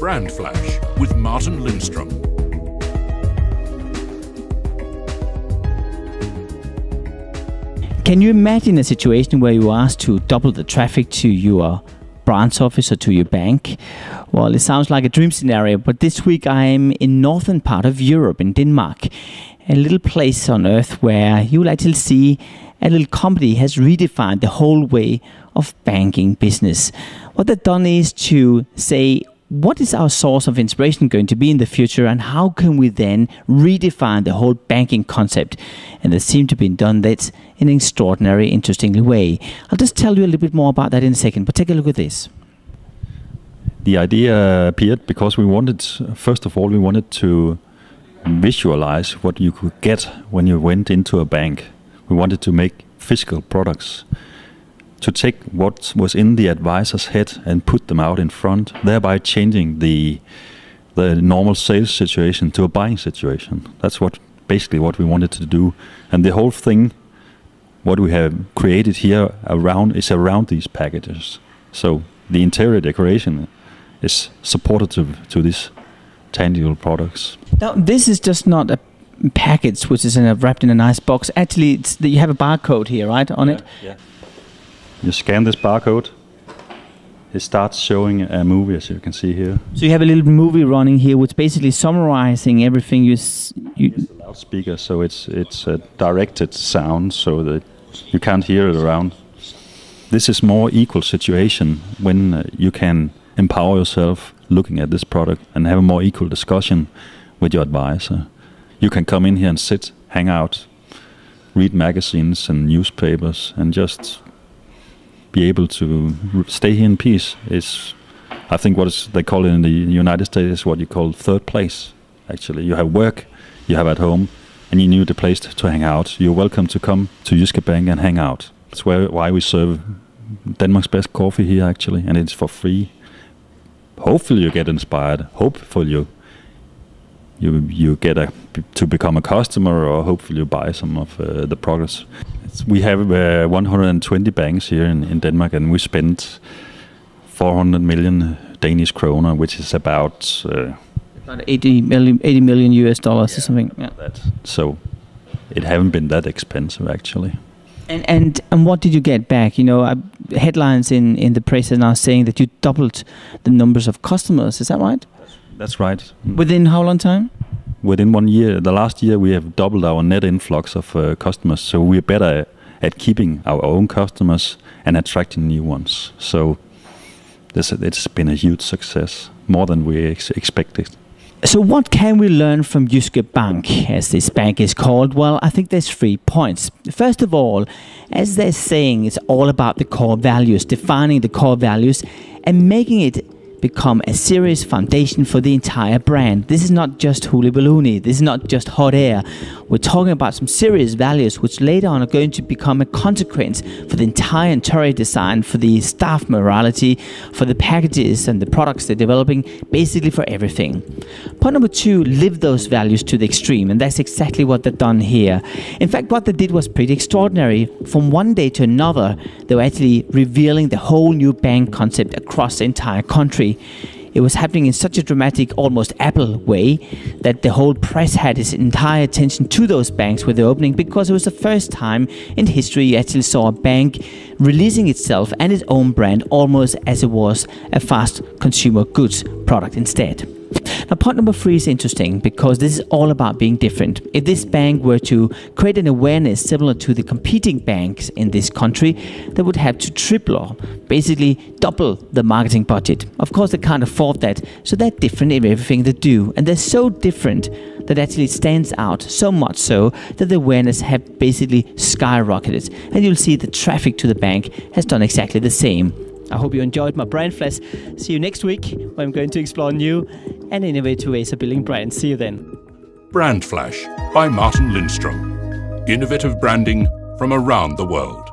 Brand Flash with Martin Lindstrom. Can you imagine a situation where you are asked to double the traffic to your branch office or to your bank? Well, it sounds like a dream scenario, but this week I'm in northern part of Europe, in Denmark, a little place on earth where you will actually see a little company has redefined the whole way of banking business. What they've done is to say, what is our source of inspiration going to be in the future, and how can we then redefine the whole banking concept? And they seem to be done that in an extraordinary, interesting way. I'll just tell you a little bit more about that in a second, but take a look at this. The idea appeared because we wanted to visualize what you could get when you went into a bank. We wanted to make physical products, to take what was in the advisor's head and put them out in front, thereby changing the normal sales situation to a buying situation. That's basically what we wanted to do. And the whole thing, what we have created here is around these packages. So the interior decoration is supportive to these tangible products. Now, this is just not a package which is wrapped in a nice box. Actually, you have a barcode here, right, on it? Yeah. You scan this barcode, it starts showing a movie, as you can see here. So you have a little movie running here, which basically summarizing everything you. It's a loudspeaker, so it's a directed sound, so that you can't hear it around. This is more equal situation when you can empower yourself looking at this product and have a more equal discussion with your advisor. You can come in here and sit, hang out, read magazines and newspapers, and just be able to stay here in peace. I think they call it in the United States is what you call third place. Actually, you have work, you have at home, and you need a place to hang out. You're welcome to come to Jyske Bank and hang out. That's why we serve Danmark's best coffee here, actually, and it's for free. Hopefully you get inspired. Hopefully you get to become a customer, or hopefully you buy some of the products. We have 120 banks here in Denmark, and we spent 400 million Danish kroner, which is about 80 million US dollars or something. Yeah. So it haven't been that expensive, actually. And what did you get back? You know, headlines in the press are now saying that you doubled the numbers of customers. Is that right? That's right. Within how long time? Within 1 year. The last year we have doubled our net influx of customers. So we're better at keeping our own customers and attracting new ones. So it's been a huge success, more than we expected. So what can we learn from Jyske Bank, as this bank is called? Well, I think there's 3 points. First of all, as they're saying, it's all about the core values, defining the core values and making it become a serious foundation for the entire brand. This is not just hooly balloony. This is not just hot air. We're talking about some serious values which later on are going to become a consequence for the entire interior design, for the staff morality, for the packages and the products they're developing, basically for everything. Point number 2, live those values to the extreme, and that's exactly what they've done here. In fact, what they did was pretty extraordinary. From one day to another, they were actually revealing the whole new bank concept across the entire country. It was happening in such a dramatic, almost Apple way, that the whole press had its entire attention to those banks with the opening, because it was the first time in history you actually saw a bank releasing itself and its own brand almost as it was a fast consumer goods product instead. Now, point number 3 is interesting because this is all about being different. If this bank were to create an awareness similar to the competing banks in this country, they would have to triple or basically double the marketing budget. Of course, they can't afford that, so they're different in everything they do. And they're so different that actually it stands out, so much so that the awareness have basically skyrocketed. And you'll see the traffic to the bank has done exactly the same. I hope you enjoyed my brand flash. See you next week when I'm going to explore new and innovative ways of building brands. See you then. Brand Flash by Martin Lindstrom. Innovative branding from around the world.